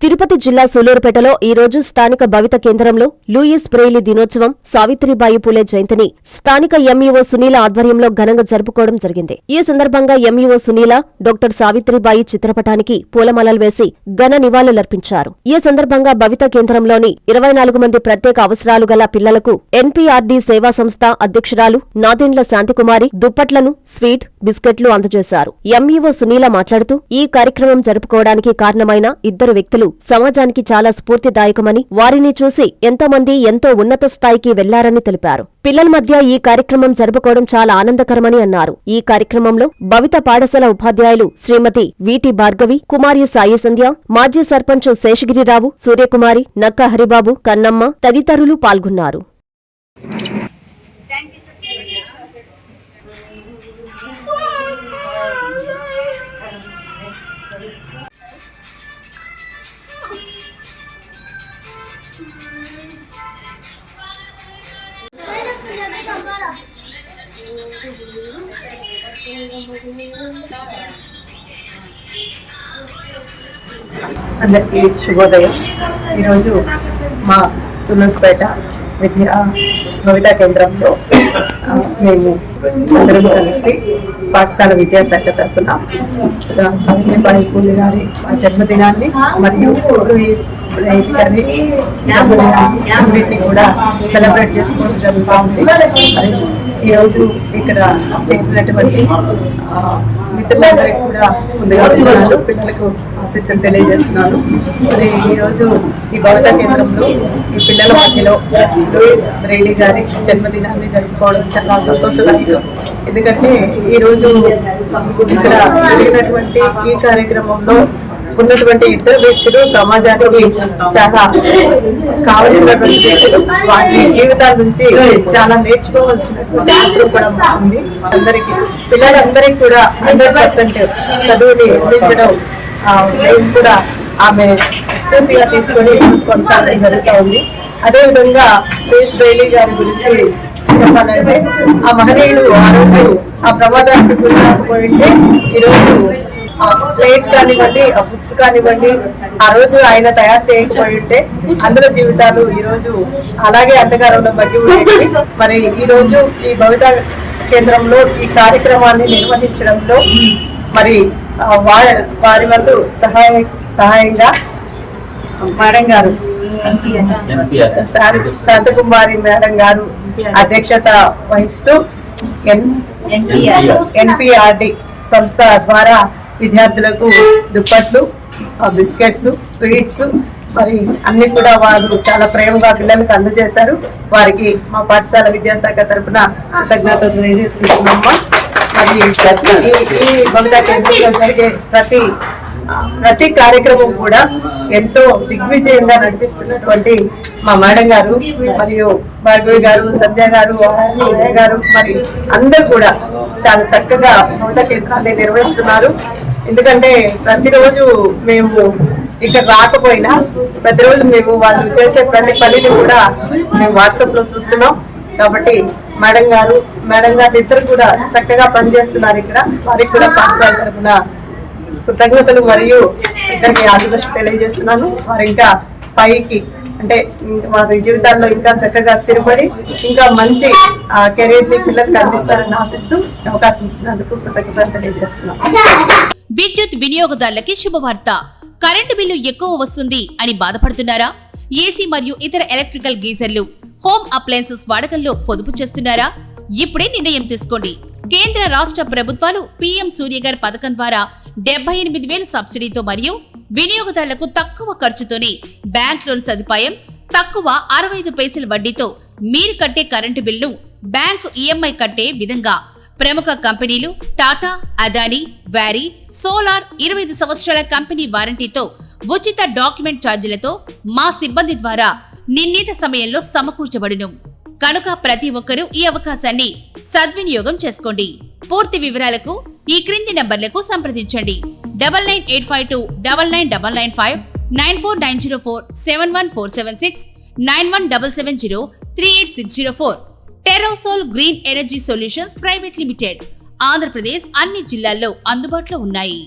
తిరుపతి జిల్లా సూలూరుపేటలో ఈ రోజు స్థానిక భవిత కేంద్రంలో లూయిస్ బ్రెయిలీ దినోత్సవం, సావిత్రిబాయి పూలే జయంతిని స్థానిక ఎంఈఓ సునీల ఆధ్వర్యంలో ఘనంగా జరుపుకోవడం జరిగింది. ఈ సందర్భంగా ఎంఈఓ సునీల డాక్టర్ సావిత్రిబాయి చిత్రపటానికి పూలమాలలు వేసి ఘన నివాళులర్పించారు. ఈ సందర్భంగా భవిత కేంద్రంలోని 24 మంది ప్రత్యేక అవసరాలు గల పిల్లలకు ఎన్పీఆర్డీ సేవా సంస్థ అధ్యక్షురాలు నాదెండ్ల శాంతికుమారి దుప్పట్లను, స్వీట్, బిస్కెట్లు అందజేశారు. ఎంఈఓ సునీల మాట్లాడుతూ ఈ కార్యక్రమం జరుపుకోవడానికి కారణమైన ఇద్దరు వ్యక్తులు సమాజానికి చాలా స్ఫూర్తిదాయకమని, వారిని చూసి ఎంతో మంది ఎంతో ఉన్నత స్థాయికి వెళ్లారని తెలిపారు. పిల్లల మధ్య ఈ కార్యక్రమం జరుపుకోవడం చాలా ఆనందకరమని అన్నారు. ఈ కార్యక్రమంలో భవిత పాఠశాల ఉపాధ్యాయులు శ్రీమతి వీటి భార్గవి, కుమారి సాయి సంధ్య, మాజీ సర్పంచ్ శేషగిరిరావు, సూర్యకుమారి, నక్క హరిబాబు, కన్నమ్మ తదితరులు పాల్గొన్నారు. అందరికీ శుభోదయం. ఈరోజు మా సూలూరుపేట భవిత కేంద్రంలో మేము అందరం కలిసి పాఠశాల విద్యాశాఖ తరఫున సావిత్రిబాయి పూలే గారి జన్మదినాన్ని మరియు లూయిస్ బ్రెయిలీ గారి జన్మదినాన్ని కూడా సెలబ్రేట్ చేసుకోవడం జరుగుతూ ఉంది. మరి ఈరోజు ఇక్కడ చేరినటువంటి మిత్రులందరికీ కూడా ముందుగా పిల్లలకు ఆశీస్సులు తెలియజేస్తున్నాను. మరి ఈరోజు ఈ భవిత కేంద్రంలో ఈ పిల్లల మధ్యలో లూయిస్ బ్రెయిలీ గారి జన్మదినాన్ని జరుపుకోవడం చాలా సంతోషదాయకం. ఎందుకంటే ఈరోజు ఇక్కడ జరిగినటువంటి ఈ కార్యక్రమంలో ఉన్నటువంటి ఇద్దరు వ్యక్తులు సమాజానికి చాలా కావలసినటువంటి వ్యక్తులు. వాటి జీవితాల నుంచి చాలా నేర్చుకోవాల్సినటువంటి అవసరం కూడా ఉంది. అందరికీ పిల్లలందరికీ కూడా 100% చదువుని అందించడం మేము కూడా ఆమె స్ఫూర్తిగా తీసుకొని కొనసాగడం జరుగుతూ ఉంది. అదేవిధంగా లూయిస్ బ్రెయిలీ గారి గురించి చెప్పాలంటే ఆ మహనీయుడు ఆ రోజు ఆ ప్రమాదానికి గురి కాకపోయింటే ఈరోజు స్లేట్ కానివ్వండి, ఆ బుక్స్ కానివ్వండి, ఆ రోజు ఆయన తయారు చేయకపోయి ఉంటే అందరి జీవితాలు ఈ రోజు అలాగే అంధకారంలో మగ్గి ఉండేవి. మరి ఈ రోజు ఈ భవిత కేంద్రంలో ఈ కార్యక్రమాన్ని నిర్వహించడంలో మరి వారి వంతు సహాయంగా మేడం గారు శాంతకుమారి మేడం గారు అధ్యక్షత వహిస్తూ ఎన్పీఆర్డీ సంస్థ ద్వారా విద్యార్థులకు దుప్పట్లు, బిస్కెట్స్, స్వీట్స్ మరి అన్ని కూడా వారు చాలా ప్రేమగా పిల్లలకు అందజేశారు. వారికి మా పాఠశాల విద్యాశాఖ తరఫున కృతజ్ఞతలు తెలియజేసుకుంటున్నామా. మరి ఈ భవిత కేంద్రంలో జరిగే ప్రతి కార్యక్రమం కూడా ఎంతో దిగ్విజయంగా నడిపిస్తున్నటువంటి మా మేడం గారు మరియు భార్గవి గారు, సంధ్య గారు, గారు మరి అందరు కూడా చాలా చక్కగా భవిత కేంద్రాన్ని నిర్వహిస్తున్నారు. ఎందుకంటే ప్రతిరోజు మేము ఇక్కడ రాకపోయినా ప్రతిరోజు మేము వాళ్ళు చేసే ప్రతి పనిని కూడా మేము వాట్సాప్ లో చూస్తున్నాం. కాబట్టి మేడం గారు ఇద్దరు కూడా చక్కగా పనిచేస్తున్నారు. ఇక్కడ వారికి కూడా పాఠశాల తరఫున కృతజ్ఞతలు మరియు ఇద్దరికి ఆశీర్వాదం తెలియజేస్తున్నాను. వారు ఇంకా పైకి అంటే వారి జీవితాల్లో ఇంకా చక్కగా స్థిరపడి ఇంకా మంచి కెరీర్ ని పిల్లలకు అందిస్తారని ఆశిస్తూ అవకాశం ఇచ్చినందుకు కృతజ్ఞతలు తెలియజేస్తున్నాను. విద్యుత్ వినియోగదారులకి శుభవార్త. కరెంటు బిల్లు ఎక్కువ వస్తుంది అని బాధపడుతున్నారా? ఏసీ మరియు ఇతర ఎలక్ట్రికల్ గీజర్లు, హోమ్ అప్లయన్సెస్ వాడకంలో పొదుపు చేస్తున్నారా? ఇప్పుడే నిర్ణయం తీసుకోండి. కేంద్ర రాష్ట్ర ప్రభుత్వాలు పీఎం సూర్యగర్ పథకం ద్వారా 78,000 సబ్సిడీతో మరియు వినియోగదారులకు తక్కువ ఖర్చుతోనే బ్యాంక్ లోన్ సదుపాయం, తక్కువ 65 పైసల వడ్డీతో మీరు కట్టే కరెంటు బిల్లు బ్యాంకు ఈఎంఐ కట్టే విధంగా ప్రముఖ కంపెనీలు టాటా, అదానీ, వ్యారీ, సోలార్ 25 సంవత్సరాల కంపెనీ వారంటీతో ఉచిత డాక్యుమెంట్ ఛార్జీలతో మా సిబ్బంది ద్వారా నిర్ణీత సమయంలో సమకూర్చబడును. కనుక ప్రతి ఒక్కరూ ఈ అవకాశాన్ని సద్వినియోగం చేసుకోండి. పూర్తి వివరాలకు ఈ క్రింది నంబర్లకు సంప్రదించండి. 9985299995, 9490471476, 9177038604. Terosol green energy solutions private limited, Andhra Pradesh అన్ని జిల్లాల్లో అందుబాటులో ఉన్నాయి.